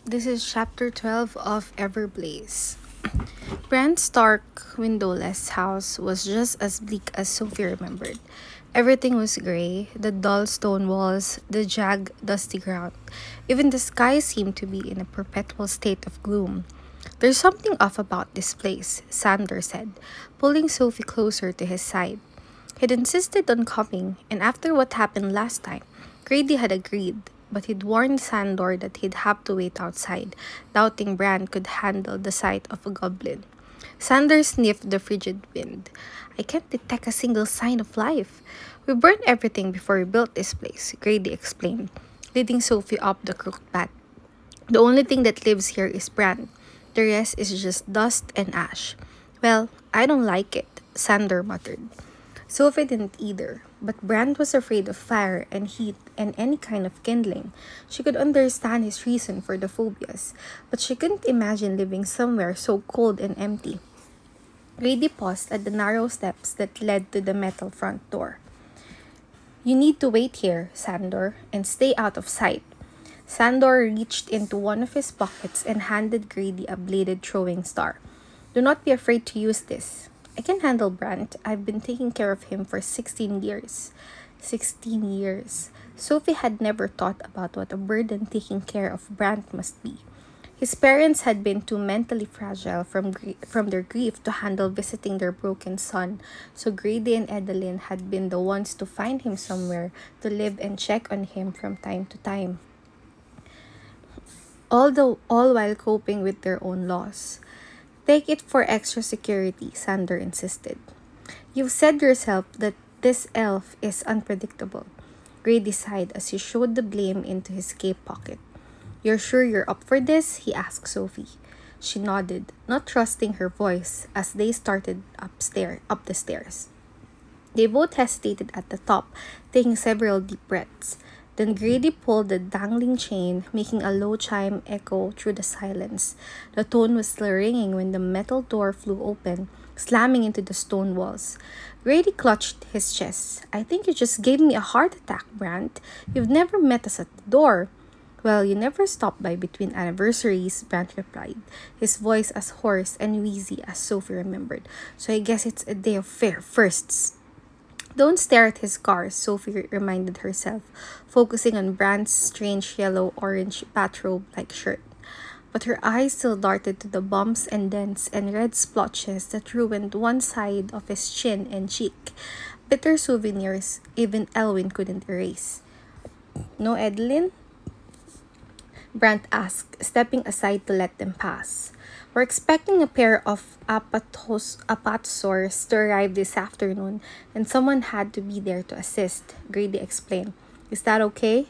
This is chapter 12 of Everblaze. Brand's stark, windowless house was just as bleak as Sophie remembered. Everything was gray, the dull stone walls, the jagged, dusty ground. Even the sky seemed to be in a perpetual state of gloom. There's something off about this place, Sander said, pulling Sophie closer to his side. He'd insisted on coming, and after what happened last time, Grady had agreed, but he'd warned Sandor that he'd have to wait outside, doubting Bran could handle the sight of a goblin. Sander sniffed the frigid wind. I can't detect a single sign of life. We burned everything before we built this place, Grady explained, leading Sophie up the crooked path. The only thing that lives here is Bran. The rest is just dust and ash. Well, I don't like it, Sander muttered. Sophie didn't either, but Brand was afraid of fire and heat and any kind of kindling. She could understand his reason for the phobias, but she couldn't imagine living somewhere so cold and empty. Grady paused at the narrow steps that led to the metal front door. You need to wait here, Sandor, and stay out of sight. Sandor reached into one of his pockets and handed Grady a bladed throwing star. Do not be afraid to use this. I can handle Brant. I've been taking care of him for 16 years. 16 years. Sophie had never thought about what a burden taking care of Brant must be. His parents had been too mentally fragile from their grief to handle visiting their broken son, so Grady and Edeline had been the ones to find him somewhere to live and check on him from time to time, all while coping with their own loss. Take it for extra security, Sander insisted. You've said yourself that this elf is unpredictable. Grady sighed as he showed the blame into his cape pocket. You're sure you're up for this? He asked Sophie. She nodded, not trusting her voice, as they started up the stairs. They both hesitated at the top, taking several deep breaths. Then Grady pulled the dangling chain, making a low chime echo through the silence. The tone was still ringing when the metal door flew open, slamming into the stone walls. Grady clutched his chest. I think you just gave me a heart attack, Brant. You've never met us at the door. Well, you never stopped by between anniversaries, Brant replied, his voice as hoarse and wheezy as Sophie remembered. So I guess it's a day of fair firsts. Don't stare at his scars, Sophie reminded herself, focusing on Brand's strange yellow-orange bathrobe-like shirt. But her eyes still darted to the bumps and dents and red splotches that ruined one side of his chin and cheek. Bitter souvenirs even Elwyn couldn't erase. No, Edeline? Brant asked, stepping aside to let them pass. We're expecting a pair of apatosaurs to arrive this afternoon, and someone had to be there to assist, Grady explained. Is that okay?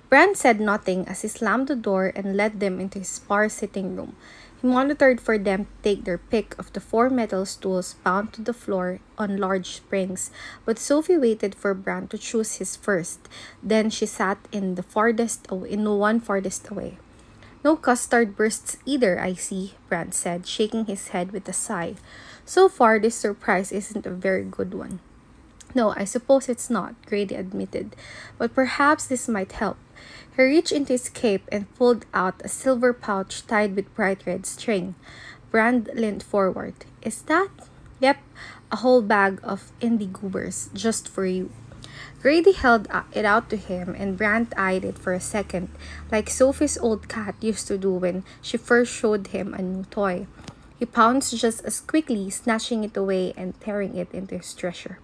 Brand said nothing as he slammed the door and led them into his sparse sitting room. He monitored for them to take their pick of the four metal stools bound to the floor on large springs, but Sophie waited for Brand to choose his first. Then she sat in the one farthest away. No custard bursts either, I see, Brand said, shaking his head with a sigh. So far, this surprise isn't a very good one. No, I suppose it's not, Grady admitted, but perhaps this might help. He reached into his cape and pulled out a silver pouch tied with bright red string. Brand leaned forward. Is that? Yep, a whole bag of indie goobers, just for you. Grady held it out to him, and Brand eyed it for a second, like Sophie's old cat used to do when she first showed him a new toy. He pounced just as quickly, snatching it away and tearing it into his treasure.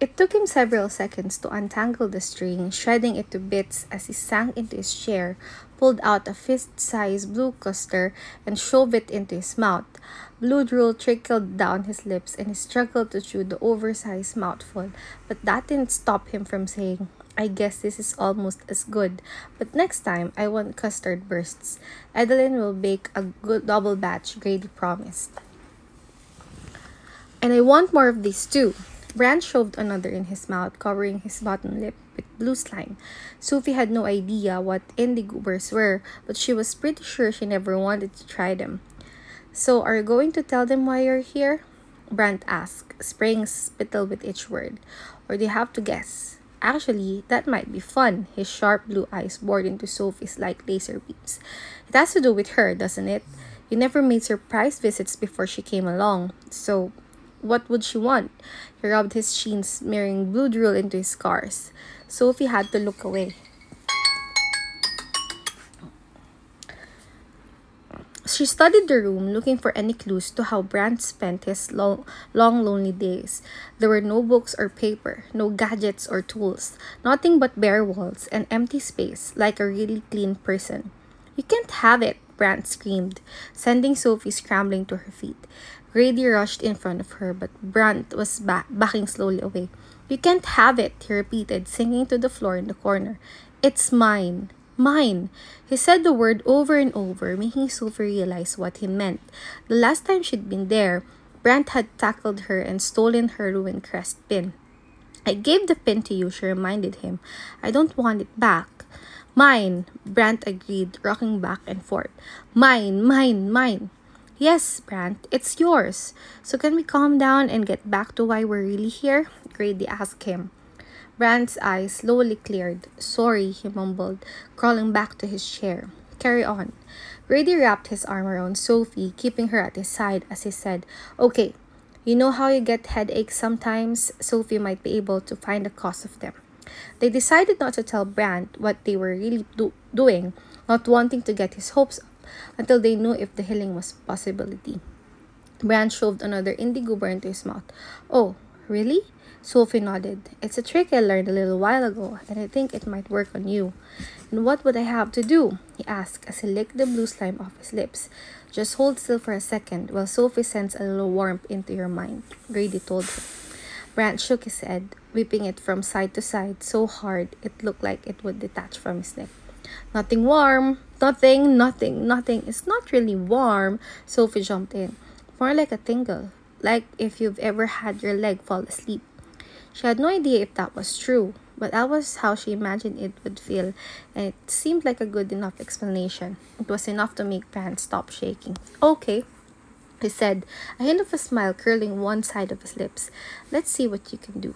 It took him several seconds to untangle the string, shredding it to bits as he sank into his chair, pulled out a fist-sized blue cluster, and shoved it into his mouth. Blue drool trickled down his lips, and he struggled to chew the oversized mouthful, but that didn't stop him from saying, I guess this is almost as good, but next time I want custard bursts. Edeline will bake a good double batch, Grady promised. And I want more of these too. Brand shoved another in his mouth, covering his bottom lip with blue slime. Sophie had no idea what indie goobers were, but she was pretty sure she never wanted to try them. So, are you going to tell them why you're here? Brand asked, spraying spittle with each word. Or do you have to guess? Actually, that might be fun. His sharp blue eyes bored into Sophie's like laser beams. It has to do with her, doesn't it? You never made surprise visits before she came along. So, what would she want? He rubbed his chin, smearing blue drool into his scars. Sophie had to look away. She studied the room, looking for any clues to how Brant spent his long, lonely days. There were no books or paper, no gadgets or tools, nothing but bare walls and empty space, like a really clean person. You can't have it, Brant screamed, sending Sophie scrambling to her feet. Grady rushed in front of her, but Brant was backing slowly away. You can't have it, he repeated, sinking to the floor in the corner. It's mine. Mine. He said the word over and over, making Sophie realize what he meant. The last time she'd been there, Brant had tackled her and stolen her ruined crest pin. I gave the pin to you, she reminded him. I don't want it back. Mine, Brant agreed, rocking back and forth. Mine, mine, mine. Yes, Brant, it's yours. So can we calm down and get back to why we're really here? Grady asked him. Brant's eyes slowly cleared. Sorry, he mumbled, crawling back to his chair. Carry on. Grady wrapped his arm around Sophie, keeping her at his side as he said, Okay, you know how you get headaches sometimes? Sophie might be able to find the cause of them. They decided not to tell Brant what they were really doing, not wanting to get his hopes up, until they knew if the healing was a possibility. Brant shoved another indigo bar into his mouth. Oh, really? Sophie nodded. It's a trick I learned a little while ago, and I think it might work on you. And what would I have to do? He asked as he licked the blue slime off his lips. Just hold still for a second while Sophie sends a little warmth into your mind, Grady told him. Brant shook his head, whipping it from side to side so hard it looked like it would detach from his neck. Nothing warm. Nothing. It's not really warm, Sophie jumped in. More like a tingle, like if you've ever had your leg fall asleep. She had no idea if that was true, but that was how she imagined it would feel, and it seemed like a good enough explanation. It was enough to make Brant stop shaking. Okay, he said, a hint of a smile curling one side of his lips. Let's see what you can do.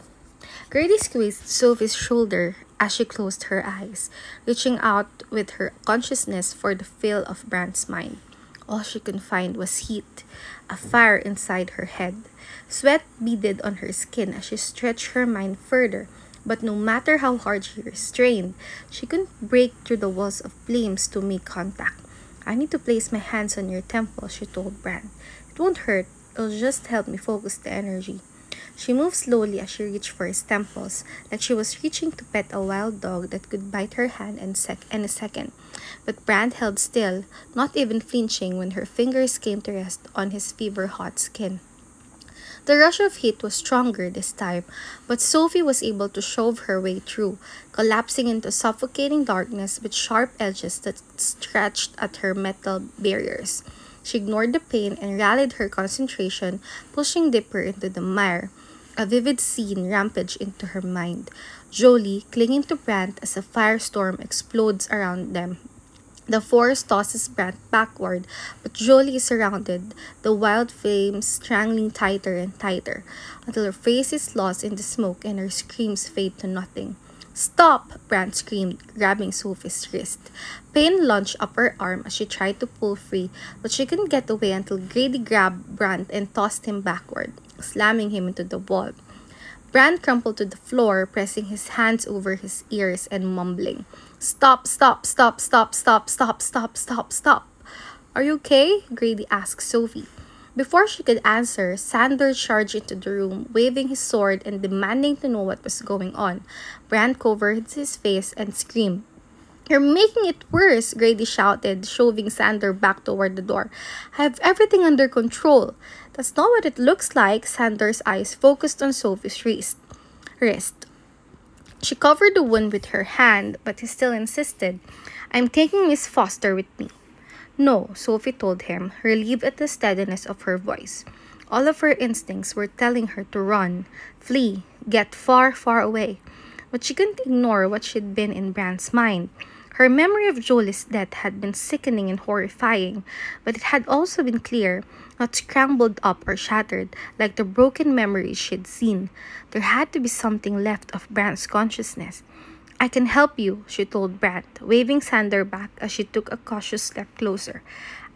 Grady squeezed Sophie's shoulder as she closed her eyes, reaching out with her consciousness for the feel of Brant's mind. All she could find was heat, a fire inside her head. Sweat beaded on her skin as she stretched her mind further, but no matter how hard she restrained, she couldn't break through the walls of flames to make contact. I need to place my hands on your temple, she told Brant. It won't hurt, it'll just help me focus the energy. She moved slowly as she reached for his temples, like she was reaching to pet a wild dog that could bite her hand in a second. But Brant held still, not even flinching when her fingers came to rest on his fever-hot skin. The rush of heat was stronger this time, but Sophie was able to shove her way through, collapsing into suffocating darkness with sharp edges that scratched at her metal barriers. She ignored the pain and rallied her concentration, pushing deeper into the mire. A vivid scene rampaged into her mind. Jolie clinging to Brant as a firestorm explodes around them. The force tosses Brant backward, but Jolie is surrounded, the wild flames strangling tighter and tighter, until her face is lost in the smoke and her screams fade to nothing. Stop! Brant screamed, grabbing Sophie's wrist. Pain lunged up her arm as she tried to pull free, but she couldn't get away until Grady grabbed Brant and tossed him backward, slamming him into the wall. Brant crumpled to the floor, pressing his hands over his ears and mumbling, Stop, stop, stop, stop, stop, stop, stop, stop, stop. Are you okay? Grady asked Sophie. Before she could answer, Sander charged into the room, waving his sword and demanding to know what was going on. Brant covered his face and screamed. You're making it worse, Grady shouted, shoving Sander back toward the door. I have everything under control. That's not what it looks like, Sander's eyes focused on Sophie's wrist. She covered the wound with her hand, but he still insisted. I'm taking Miss Foster with me. No, Sophie told him, relieved at the steadiness of her voice. All of her instincts were telling her to run, flee, get far, far away. But she couldn't ignore what she'd been in Brant's mind. Her memory of Jolie's death had been sickening and horrifying, but it had also been clear, not scrambled up or shattered like the broken memories she'd seen. There had to be something left of Brant's consciousness. I can help you, she told Brant, waving Sander back as she took a cautious step closer.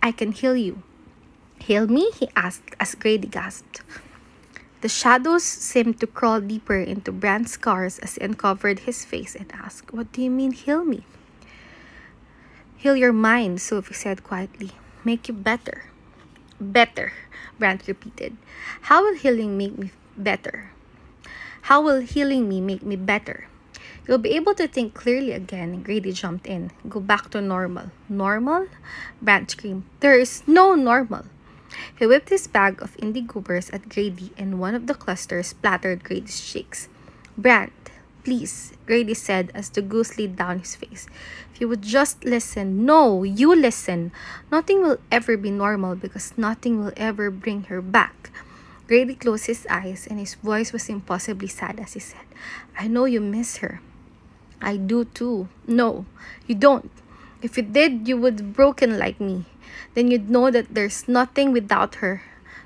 I can heal you. Heal me? He asked as Grady gasped. The shadows seemed to crawl deeper into Brant's scars as he uncovered his face and asked, What do you mean, heal me? Heal your mind, Sophie said quietly. Make you better. Better, Brant repeated. How will healing make me better? How will healing me make me better? You'll be able to think clearly again, Grady jumped in. Go back to normal. Normal? Brant screamed. There is no normal. He whipped his bag of indie goobers at Grady and one of the clusters splattered Grady's cheeks. Brant, please, Grady said as the goose slid down his face. If you would just listen. No, you listen. Nothing will ever be normal because nothing will ever bring her back. Grady closed his eyes and his voice was impossibly sad as he said, I know you miss her. I do too. No, you don't. If you did, you would have broken like me. Then you'd know that there's nothing without her.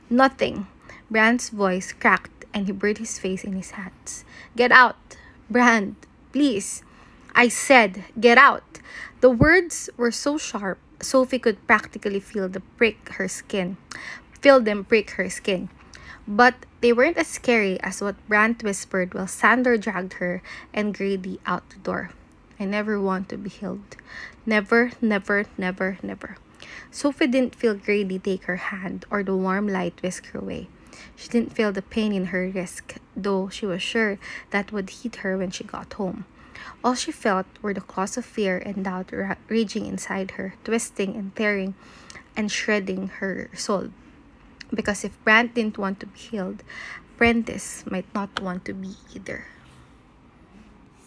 Nothing. Brand's voice cracked and he buried his face in his hands. Get out. Brand, please. I said, get out. The words were so sharp, Sophie could practically feel them prick her skin. But they weren't as scary as what Brant whispered while Sander dragged her and Grady out the door. I never want to be healed. Never, never, never, never. Sophie didn't feel Grady take her hand or the warm light whisk her away. She didn't feel the pain in her wrist, though she was sure that would hit her when she got home. All she felt were the claws of fear and doubt raging inside her, twisting and tearing and shredding her soul. Because if Brant didn't want to be healed, Prentice might not want to be either.